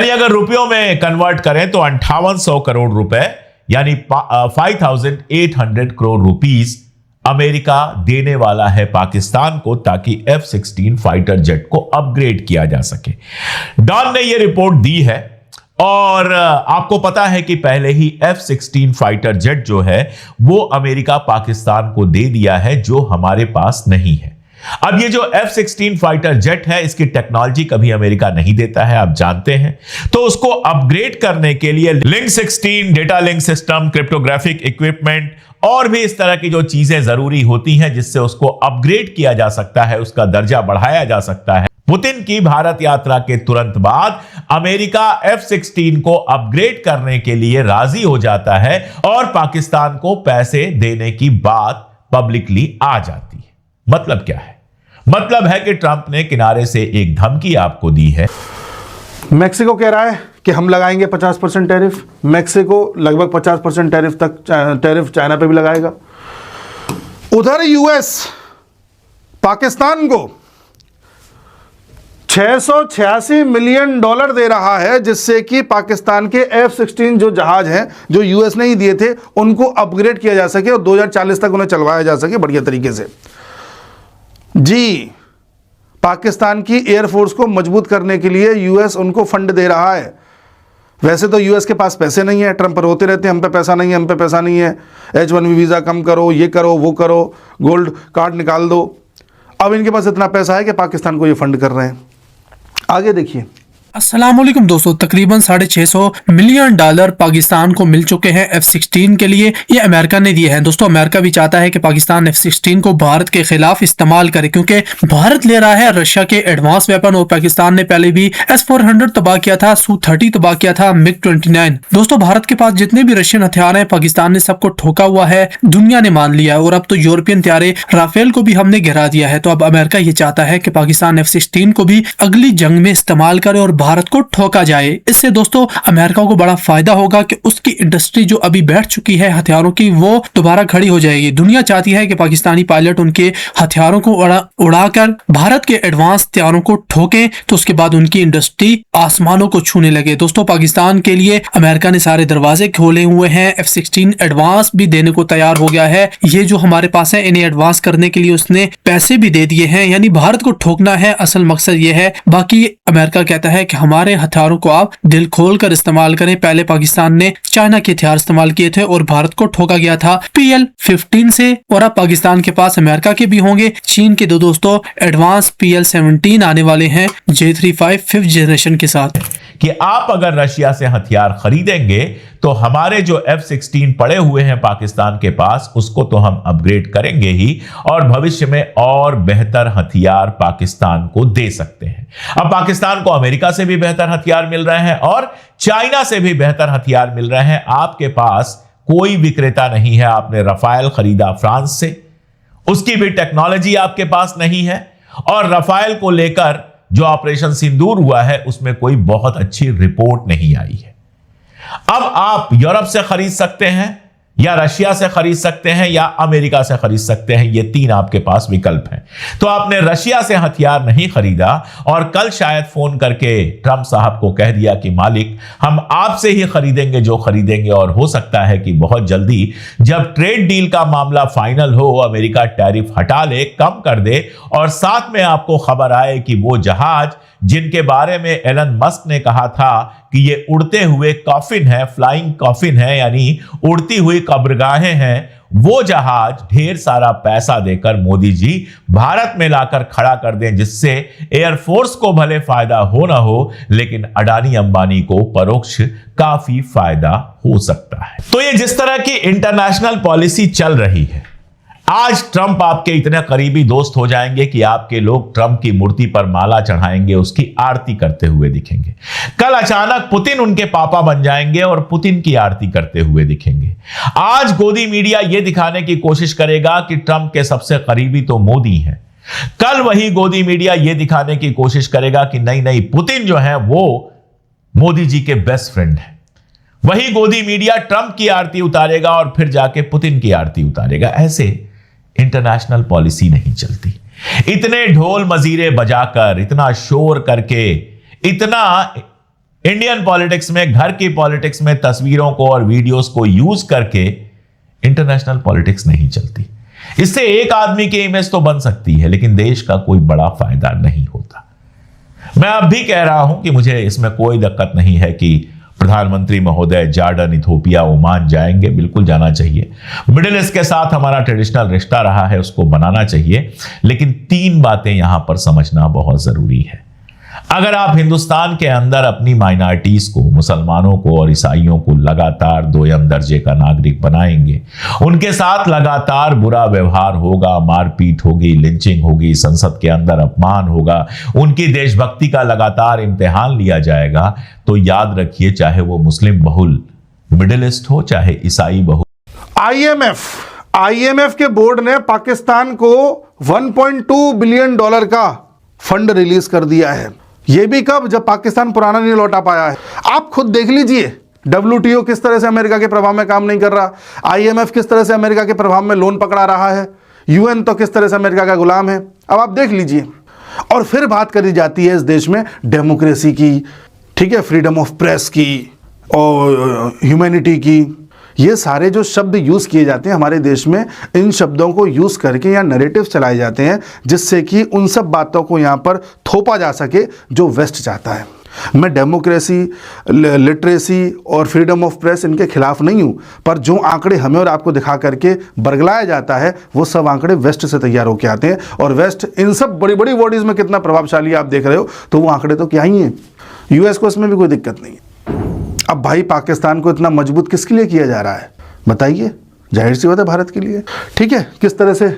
यानी अगर रुपयों में कन्वर्ट करें तो 5800 करोड़ रुपए यानी 5800 करोड़ रुपीस अमेरिका देने वाला है पाकिस्तान को ताकि F-16 फाइटर जेट को अपग्रेड किया जा सके। डॉन ने यह रिपोर्ट दी है और आपको पता है कि पहले ही F-16 फाइटर जेट जो है वो अमेरिका पाकिस्तान को दे दिया है जो हमारे पास नहीं है। अब ये जो F-16 फाइटर जेट है इसकी टेक्नोलॉजी कभी अमेरिका नहीं देता है, आप जानते हैं। तो उसको अपग्रेड करने के लिए link 16, data link system, cryptographic equipment और भी इस तरह की जो चीजें जरूरी होती हैं जिससे उसको अपग्रेड किया जा सकता है, उसका दर्जा बढ़ाया जा सकता है। पुतिन की भारत यात्रा के तुरंत बाद अमेरिका F-16 को अपग्रेड करने के लिए राजी हो जाता है और पाकिस्तान को पैसे देने की बात पब्लिकली आ जाती है। मतलब क्या है? मतलब है कि ट्रंप ने किनारे से एक धमकी आपको दी है। मैक्सिको कह रहा है कि हम लगाएंगे 50% टैरिफ। मैक्सिको लगभग 50% टैरिफ तक टैरिफ चाइना पे भी लगाएगा। उधर यूएस पाकिस्तान को $686 मिलियन दे रहा है जिससे कि पाकिस्तान के F-16 जो जहाज हैं जो यूएस ने ही दिए थे उनको अपग्रेड किया जा सके और 2040 तक उन्हें चलवाया जा सके बढ़िया तरीके से। जी, पाकिस्तान की एयरफोर्स को मजबूत करने के लिए यूएस उनको फंड दे रहा है। वैसे तो यूएस के पास पैसे नहीं है, ट्रंप रोते रहते हैं हम पे पैसा नहीं है, हम पे पैसा नहीं है, H-1B वीज़ा कम करो, ये करो, वो करो, गोल्ड कार्ड निकाल दो। अब इनके पास इतना पैसा है कि पाकिस्तान को ये फंड कर रहे हैं। आगे देखिए। अस्सलामुअलैकुम दोस्तों, तकरीबन $650 मिलियन पाकिस्तान को मिल चुके हैं F-16 के लिए। ये अमेरिका ने दिए हैं। दोस्तों अमेरिका भी चाहता है कि पाकिस्तान F-16 को भारत के खिलाफ इस्तेमाल करे क्योंकि भारत ले रहा है रशिया के एडवांस वेपन और पाकिस्तान ने पहले भी S-400 तबाह किया था, Su-30 तबाह किया था, MiG-29। दोस्तों भारत के पास जितने भी रशियन हथियार हैं पाकिस्तान ने सबको ठोका हुआ है, दुनिया ने मान लिया है और अब तो यूरोपियन तैयारे राफेल को भी हमने गिरा दिया है। तो अब अमेरिका ये चाहता है कि पाकिस्तान F-16 को भी अगली जंग में इस्तेमाल करे और भारत को ठोका जाए। इससे दोस्तों अमेरिका को बड़ा फायदा होगा कि उसकी इंडस्ट्री जो अभी बैठ चुकी है हथियारों की वो दोबारा खड़ी हो जाएगी। दुनिया चाहती है कि पाकिस्तानी पायलट उनके हथियारों को उड़ाकर भारत के एडवांस हथियारों को ठोकें तो उसके बाद उनकी इंडस्ट्री आसमानों को छूने लगे। दोस्तों पाकिस्तान के लिए अमेरिका ने सारे दरवाजे खोले हुए हैं। F-16 एडवांस भी देने को तैयार हो गया है। ये जो हमारे पास है इन्हें एडवांस करने के लिए उसने पैसे भी दे दिए हैं, यानी भारत को ठोकना है असल मकसद ये है। बाकी अमेरिका कहता है कि हमारे हथियारों को आप दिल खोल कर इस्तेमाल करें। पहले पाकिस्तान ने चाइना के हथियार इस्तेमाल किए थे और भारत को ठोका गया था PL-15 से और अब पाकिस्तान के पास अमेरिका के भी होंगे। चीन के दोस्तों एडवांस PL-17 आने वाले हैं J-35 5th जनरेशन के साथ। कि आप अगर रशिया से हथियार खरीदेंगे तो हमारे जो F-16 पड़े हुए हैं पाकिस्तान के पास उसको तो हम अपग्रेड करेंगे ही और भविष्य में और बेहतर हथियार पाकिस्तान को दे सकते हैं। अब पाकिस्तान को अमेरिका से भी बेहतर हथियार मिल रहे हैं और चाइना से भी बेहतर हथियार मिल रहे हैं। आपके पास कोई विक्रेता नहीं है। आपने रफाल खरीदा फ्रांस से, उसकी भी टेक्नोलॉजी आपके पास नहीं है और रफाल को लेकर जो ऑपरेशन सिंदूर हुआ है उसमें कोई बहुत अच्छी रिपोर्ट नहीं आई है। अब आप यूरोप से खरीद सकते हैं या रशिया से खरीद सकते हैं या अमेरिका से खरीद सकते हैं, ये तीन आपके पास विकल्प हैं। तो आपने रशिया से हथियार नहीं खरीदा और कल शायद फोन करके ट्रंप साहब को कह दिया कि मालिक हम आपसे ही खरीदेंगे जो खरीदेंगे और हो सकता है कि बहुत जल्दी जब ट्रेड डील का मामला फाइनल हो अमेरिका टैरिफ हटा ले, कम कर दे और साथ में आपको खबर आए कि वो जहाज जिनके बारे में एलन मस्क ने कहा था कि ये उड़ते हुए कॉफिन है, फ्लाइंग कॉफिन है, यानी उड़ती हुई कब्रगाहें हैं, वो जहाज ढेर सारा पैसा देकर मोदी जी भारत में लाकर खड़ा कर दें जिससे एयरफोर्स को भले फायदा हो ना हो लेकिन अडानी अंबानी को परोक्ष काफी फायदा हो सकता है। तो ये जिस तरह की इंटरनेशनल पॉलिसी चल रही है, आज ट्रंप आपके इतने करीबी दोस्त हो जाएंगे कि आपके लोग ट्रंप की मूर्ति पर माला चढ़ाएंगे, उसकी आरती करते हुए दिखेंगे। कल अचानक पुतिन उनके पापा बन जाएंगे और पुतिन की आरती करते हुए दिखेंगे। आज गोदी मीडिया यह दिखाने की कोशिश करेगा कि ट्रंप के सबसे करीबी तो मोदी हैं। कल वही गोदी मीडिया यह दिखाने की कोशिश करेगा कि नहीं पुतिन जो है वो मोदी जी के बेस्ट फ्रेंड है। वही गोदी मीडिया ट्रंप की आरती उतारेगा और फिर जाके पुतिन की आरती उतारेगा। ऐसे इंटरनेशनल पॉलिसी नहीं चलती। इतने ढोल मजीरे बजाकर, इतना शोर करके, इतना इंडियन पॉलिटिक्स में, घर की पॉलिटिक्स में तस्वीरों को और वीडियोस को यूज करके इंटरनेशनल पॉलिटिक्स नहीं चलती। इससे एक आदमी की इमेज तो बन सकती है, लेकिन देश का कोई बड़ा फायदा नहीं होता। मैं अब भी कह रहा हूं कि मुझे इसमें कोई दिक्कत नहीं है कि प्रधानमंत्री महोदय जॉर्डन, इथोपिया, ओमान जाएंगे, बिल्कुल जाना चाहिए। मिडिल ईस्ट के साथ हमारा ट्रेडिशनल रिश्ता रहा है, उसको बनाना चाहिए। लेकिन 3 बातें यहां पर समझना बहुत जरूरी है। अगर आप हिंदुस्तान के अंदर अपनी माइनॉरिटीज को, मुसलमानों को और ईसाइयों को लगातार 2ym दर्जे का नागरिक बनाएंगे, उनके साथ लगातार बुरा व्यवहार होगा, मारपीट होगी, लिंचिंग होगी, संसद के अंदर अपमान होगा, उनकी देशभक्ति का लगातार इम्तिहान लिया जाएगा, तो याद रखिए, चाहे वो मुस्लिम बहुल मिडिल ईस्ट हो, चाहे ईसाई बहुल। आईएमएफ के बोर्ड ने पाकिस्तान को $1.2 बिलियन का फंड रिलीज कर दिया है। यह भी कब? जब पाकिस्तान पुराना नहीं लौटा पाया है। आप खुद देख लीजिए, WTO किस तरह से अमेरिका के प्रभाव में काम नहीं कर रहा, IMF किस तरह से अमेरिका के प्रभाव में लोन पकड़ा रहा है, UN तो किस तरह से अमेरिका का गुलाम है। अब आप देख लीजिए। और फिर बात करी जाती है इस देश में डेमोक्रेसी की, ठीक है, फ्रीडम ऑफ प्रेस की और ह्यूमैनिटी की। ये सारे जो शब्द यूज़ किए जाते हैं हमारे देश में, इन शब्दों को यूज़ करके यहाँ नैरेटिव चलाए जाते हैं, जिससे कि उन सब बातों को यहाँ पर थोपा जा सके जो वेस्ट चाहता है। मैं डेमोक्रेसी, लिटरेसी और फ्रीडम ऑफ प्रेस इनके खिलाफ नहीं हूँ, पर जो आंकड़े हमें और आपको दिखा करके बरगलाया जाता है, वो सब आंकड़े वेस्ट से तैयार होकर आते हैं। और वेस्ट इन सब बड़ी बड़ी बॉडीज़ में कितना प्रभावशाली आप देख रहे हो, तो वो आंकड़े तो क्या ही हैं। US को इसमें भी कोई दिक्कत नहीं है। अब भाई पाकिस्तान को इतना मजबूत किसके लिए किया जा रहा है बताइए? जाहिर सी बात है, भारत के लिए। ठीक है, किस तरह से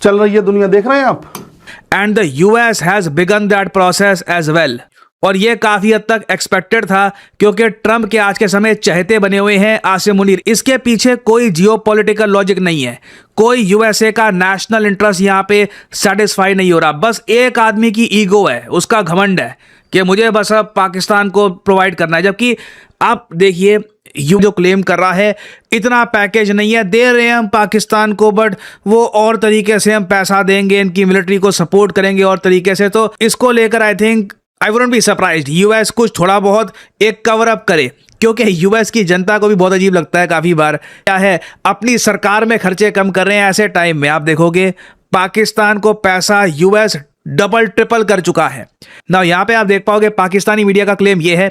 चल रही है दुनिया, देख रहे हैं आप। And the US has begun that process as well. और ये काफी हद तक एक्सपेक्टेड था, क्योंकि ट्रंप के आज के समय चहेते बने हुए हैं आसिम मुनीर। इसके पीछे कोई जियोपॉलिटिकल लॉजिक नहीं है, कोई USA का नेशनल इंटरेस्ट यहाँ पे सेटिस्फाई नहीं हो रहा। बस एक आदमी की ईगो है, उसका घमंड है कि मुझे बस अब पाकिस्तान को प्रोवाइड करना है। जबकि आप देखिए, जो क्लेम कर रहा है इतना पैकेज नहीं है, दे रहे हैं हम पाकिस्तान को, बट वो और तरीके से हम पैसा देंगे, इनकी मिलिट्री को सपोर्ट करेंगे और तरीके से। तो इसको लेकर I think I wouldn't be surprised US कुछ थोड़ा बहुत एक कवर अप करे, क्योंकि US की जनता को भी बहुत अजीब लगता है काफ़ी बार, क्या है, अपनी सरकार में खर्चे कम कर रहे हैं। ऐसे टाइम में आप देखोगे पाकिस्तान को पैसा US डबल ट्रिपल कर चुका है ना। यहाँ पे आप देख पाओगे पाकिस्तानी मीडिया का क्लेम ये है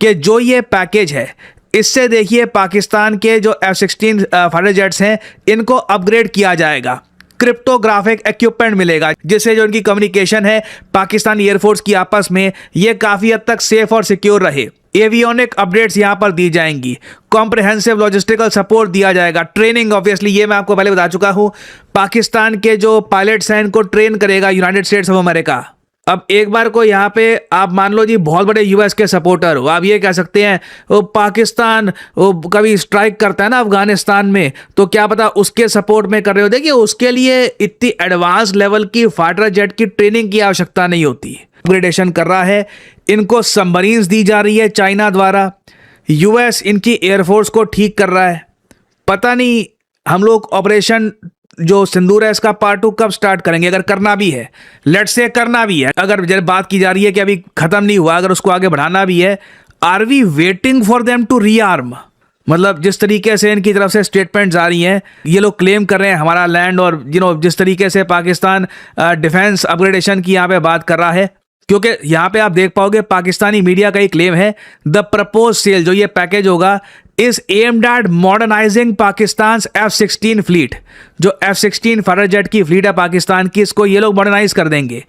कि जो ये पैकेज है, इससे देखिए पाकिस्तान के जो F-16 फाइटर जेट्स हैं, इनको अपग्रेड किया जाएगा, क्रिप्टोग्राफिक इक्विपमेंट मिलेगा, जिससे जो इनकी कम्युनिकेशन है पाकिस्तानी एयरफोर्स की आपस में, ये काफ़ी हद तक सेफ और सिक्योर रहे। एवियोनिक अपडेट्स यहां पर दी जाएंगी, कॉम्प्रिहेंसिव लॉजिस्टिकल सपोर्ट दिया जाएगा, ट्रेनिंग ऑब्वियसली ये मैं आपको पहले बता चुका हूं, पाकिस्तान के जो पायलट्स हैं इनको ट्रेन करेगा यूनाइटेड स्टेट्स ऑफ अमेरिका। अब एक बार को यहाँ पे आप मान लो जी बहुत बड़े US के सपोर्टर हो, आप ये कह सकते हैं वो पाकिस्तान वो कभी स्ट्राइक करता है ना अफगानिस्तान में, तो क्या पता उसके सपोर्ट में कर रहे हो। देखिए, उसके लिए इतनी एडवांस लेवल की फाइटर जेट की ट्रेनिंग की आवश्यकता नहीं होती। अपग्रेडेशन कर रहा है, इनको सबमरीन्स दी जा रही है चाइना द्वारा, US इनकी एयरफोर्स को ठीक कर रहा है। पता नहीं हम लोग ऑपरेशन जो सिंदूर है इसका पार्ट 2 कब स्टार्ट करेंगे, अगर करना भी है, लेट्स से करना भी है, अगर जब बात की जा रही है कि अभी खत्म नहीं हुआ, अगर उसको आगे बढ़ाना भी है, are we waiting for them to rearm? मतलब जिस तरीके से इनकी तरफ से स्टेटमेंट्स आ रही हैं, ये लोग क्लेम कर रहे हैं हमारा लैंड, और जिस तरीके से पाकिस्तान डिफेंस अपग्रेडेशन की यहाँ पे बात कर रहा है, क्योंकि यहाँ पे आप देख पाओगे पाकिस्तानी मीडिया का ही क्लेम है, द प्रपोज सेल जो ये पैकेज होगा is aimed at modernizing Pakistan's F-16 fleet. जो F-16 फाइटर जेट की फ्लीट है पाकिस्तान की, इसको ये लोग मॉडर्नाइज कर देंगे।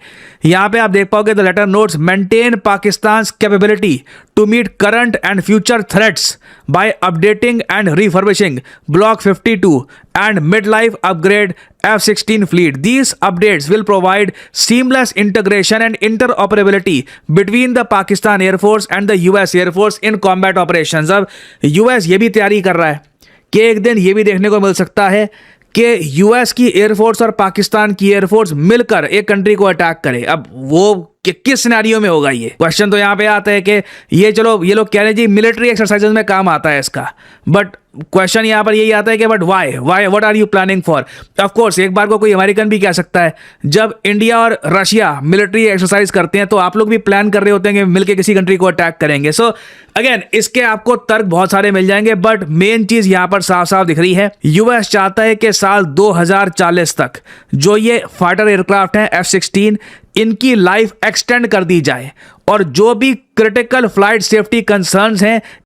यहाँ पे आप देख पाओगे the latter notes maintain Pakistan's capability to meet current and future threats by updating and refurbishing block 52 and mid-life upgrade F-16 fleet. These updates will provide seamless integration and interoperability between the Pakistan Air Force and the US Air Force in combat operations. अब US ये भी तैयारी कर रहा है कि एक दिन ये भी देखने को मिल सकता है कि US की एयरफोर्स और पाकिस्तान की एयरफोर्स मिलकर एक कंट्री को अटैक करे। अब वो किस सिनेरियो में होगा, ये क्वेश्चन तो यहाँ पे आता है कि ये चलो ये लोग कह रहे हैं जी मिलिट्री एक्सरसाइजेज में काम आता है इसका, बट क्वेश्चन यहाँ पर यही आता है कि but why what are you planning for. Of course एक बार को कोई अमेरिकन भी कह सकता है, जब इंडिया और रशिया मिलिट्री एक्सरसाइज करते हैं तो आप लोग भी प्लान कर रहे होते हैं कि मिलकर किसी कंट्री को अटैक करेंगे। सो अगेन इसके आपको तर्क बहुत सारे मिल जाएंगे, बट मेन चीज यहां पर साफ साफ दिख रही है, यूएस चाहता है कि साल 2040 तक जो ये फाइटर एयरक्राफ्ट हैं F-16 इनकी लाइफ एक्सटेंड कर दी जाए और जो भी क्रिटिकल फ्लाइट सेफ्टी कंसर्न्स हैं